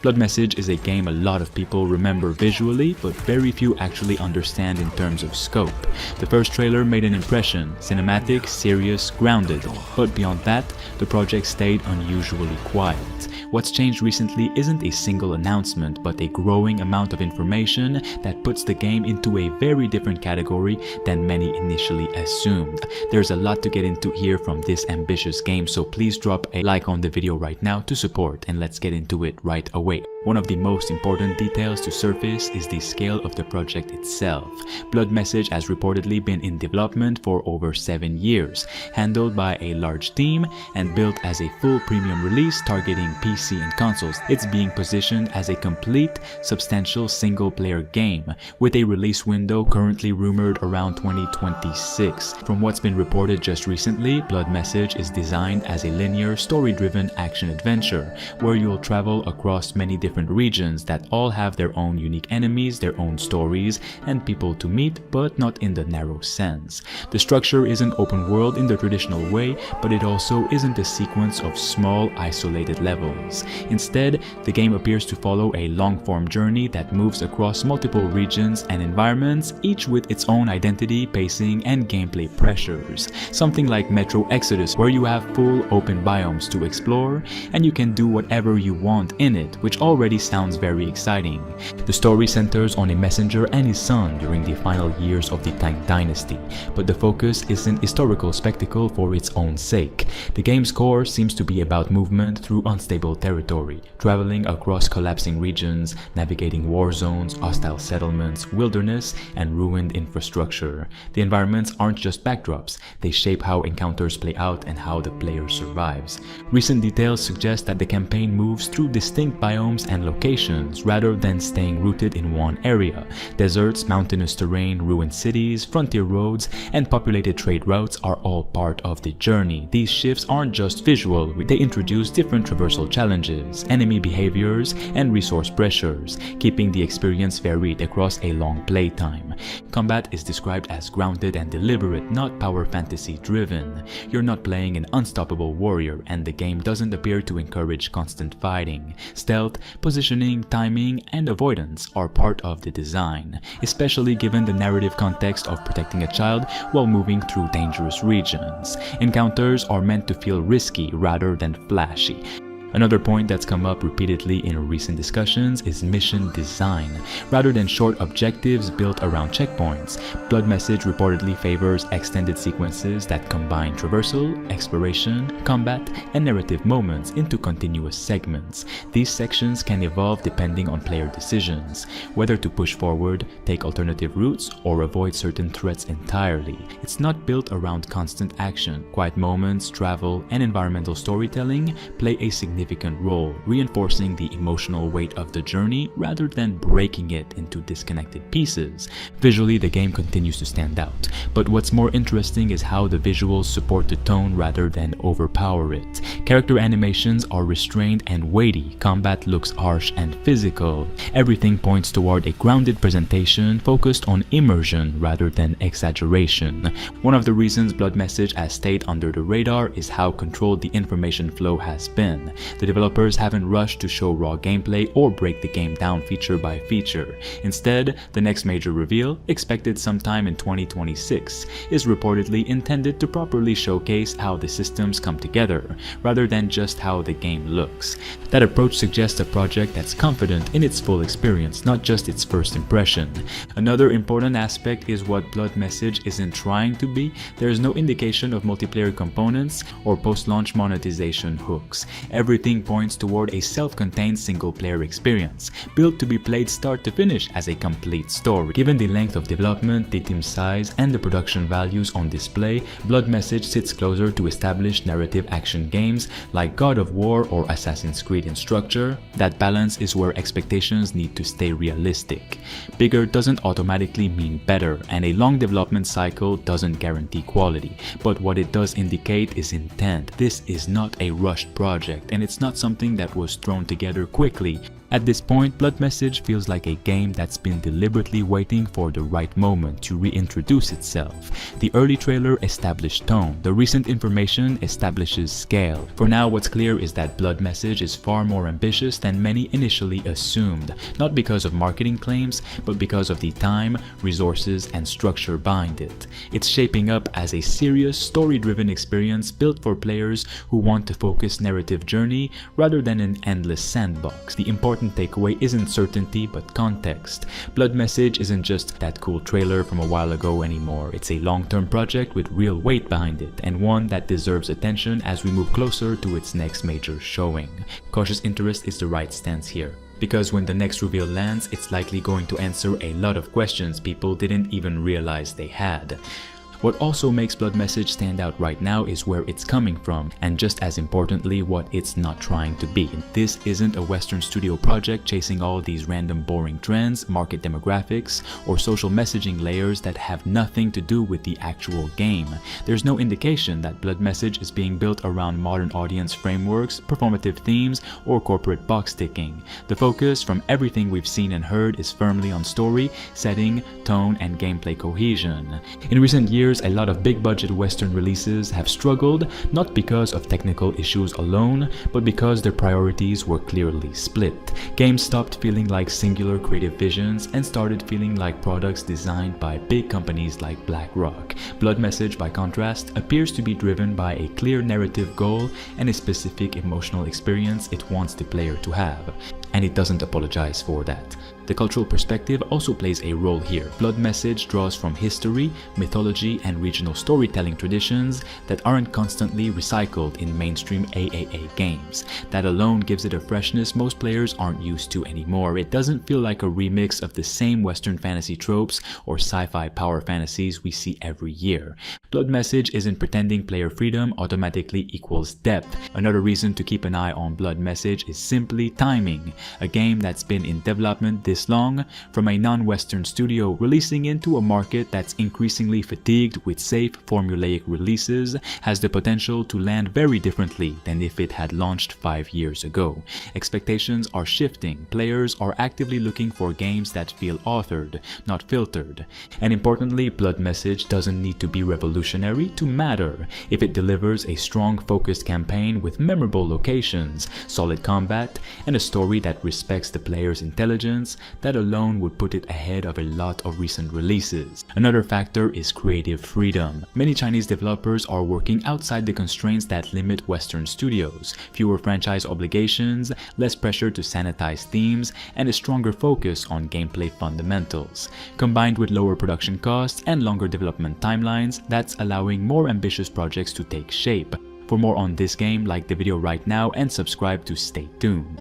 Blood Message is a game a lot of people remember visually, but very few actually understand in terms of scope. The first trailer made an impression: cinematic, serious, grounded, but beyond that, the project stayed unusually quiet. What's changed recently isn't a single announcement, but a growing amount of information that puts the game into a very different category than many initially assumed. There's a lot to get into here from this ambitious game, so please drop a like on the video right now to support, and let's get into it right away. One of the most important details to surface is the scale of the project itself. Blood Message has reportedly been in development for over 7 years, handled by a large team, and built as a full premium release targeting PC and consoles. It's being positioned as a complete, substantial single-player game, with a release window currently rumored around 2026. From what's been reported just recently, Blood Message is designed as a linear, story-driven action-adventure, where you'll travel across many different regions that all have their own unique enemies, their own stories, and people to meet, but not in the narrow sense. The structure isn't open world in the traditional way, but it also isn't a sequence of small, isolated levels. Instead, the game appears to follow a long-form journey that moves across multiple regions and environments, each with its own identity, pacing, and gameplay pressures. Something like Metro Exodus, where you have full open biomes to explore, and you can do whatever you want in it, which already sounds very exciting. The story centers on a messenger and his son during the final years of the Tang Dynasty, but the focus isn't historical spectacle for its own sake. The game's core seems to be about movement through unstable territory, traveling across collapsing regions, navigating war zones, hostile settlements, wilderness, and ruined infrastructure. The environments aren't just backdrops, they shape how encounters play out and how the player survives. Recent details suggest that the campaign moves through distinct biomes and locations rather than staying rooted in one area. Deserts, mountainous terrain, ruined cities, frontier roads, and populated trade routes are all part of the journey. These shifts aren't just visual, they introduce different traversal challenges, enemy behaviors, and resource pressures, keeping the experience varied across a long playtime. Combat is described as grounded and deliberate, not power fantasy driven. You're not playing an unstoppable warrior, and the game doesn't appear to encourage constant fighting. Stealth, positioning, timing, and avoidance are part of the design, especially given the narrative context of protecting a child while moving through dangerous regions. Encounters are meant to feel risky rather than flashy. Another point that's come up repeatedly in recent discussions is mission design. Rather than short objectives built around checkpoints, Blood Message reportedly favors extended sequences that combine traversal, exploration, combat, and narrative moments into continuous segments. These sections can evolve depending on player decisions, whether to push forward, take alternative routes, or avoid certain threats entirely. It's not built around constant action. Quiet moments, travel, and environmental storytelling play a significant role, reinforcing the emotional weight of the journey rather than breaking it into disconnected pieces. Visually, the game continues to stand out, but what's more interesting is how the visuals support the tone rather than overpower it. Character animations are restrained and weighty, combat looks harsh and physical. Everything points toward a grounded presentation focused on immersion rather than exaggeration. One of the reasons Blood Message has stayed under the radar is how controlled the information flow has been. The developers haven't rushed to show raw gameplay or break the game down feature by feature. Instead, the next major reveal, expected sometime in 2026, is reportedly intended to properly showcase how the systems come together, rather than just how the game looks. That approach suggests a project that's confident in its full experience, not just its first impression. Another important aspect is what Blood Message isn't trying to be. There is no indication of multiplayer components or post-launch monetization hooks. Everything points toward a self-contained single-player experience, built to be played start to finish as a complete story. Given the length of development, the team size, and the production values on display, Blood Message sits closer to established narrative action games like God of War or Assassin's Creed in structure. That balance is where expectations need to stay realistic. Bigger doesn't automatically mean better, and a long development cycle doesn't guarantee quality, but what it does indicate is intent. This is not a rushed project, and it's not something that was thrown together quickly. At this point, Blood Message feels like a game that's been deliberately waiting for the right moment to reintroduce itself. The early trailer established tone, the recent information establishes scale. For now, what's clear is that Blood Message is far more ambitious than many initially assumed, not because of marketing claims, but because of the time, resources, and structure behind it. It's shaping up as a serious, story-driven experience built for players who want to focus narrative journey rather than an endless sandbox. The important takeaway isn't certainty but context. Blood Message isn't just that cool trailer from a while ago anymore. It's a long-term project with real weight behind it, and one that deserves attention as we move closer to its next major showing. Cautious interest is the right stance here, because when the next reveal lands, it's likely going to answer a lot of questions people didn't even realize they had. What also makes Blood Message stand out right now is where it's coming from, and just as importantly, what it's not trying to be. This isn't a Western studio project chasing all these random boring trends, market demographics, or social messaging layers that have nothing to do with the actual game. There's no indication that Blood Message is being built around modern audience frameworks, performative themes, or corporate box ticking. The focus from everything we've seen and heard is firmly on story, setting, tone, and gameplay cohesion. In recent years, a lot of big-budget Western releases have struggled, not because of technical issues alone, but because their priorities were clearly split. Games stopped feeling like singular creative visions and started feeling like products designed by big companies like BlackRock. Blood Message, by contrast, appears to be driven by a clear narrative goal and a specific emotional experience it wants the player to have. And it doesn't apologize for that. The cultural perspective also plays a role here. Blood Message draws from history, mythology, and regional storytelling traditions that aren't constantly recycled in mainstream AAA games. That alone gives it a freshness most players aren't used to anymore. It doesn't feel like a remix of the same Western fantasy tropes or sci-fi power fantasies we see every year. Blood Message isn't pretending player freedom automatically equals depth. Another reason to keep an eye on Blood Message is simply timing. A game that's been in development this long, from a non-Western studio releasing into a market that's increasingly fatigued with safe, formulaic releases, has the potential to land very differently than if it had launched 5 years ago. Expectations are shifting. Players are actively looking for games that feel authored, not filtered. And importantly, Blood Message doesn't need to be revolutionary to matter. If it delivers a strong, focused campaign with memorable locations, solid combat, and a story that respects the player's intelligence, that alone would put it ahead of a lot of recent releases. Another factor is creative freedom. Many Chinese developers are working outside the constraints that limit Western studios. Fewer franchise obligations, less pressure to sanitize themes, and a stronger focus on gameplay fundamentals. Combined with lower production costs and longer development timelines, that's allowing more ambitious projects to take shape. For more on this game, like the video right now and subscribe to stay tuned.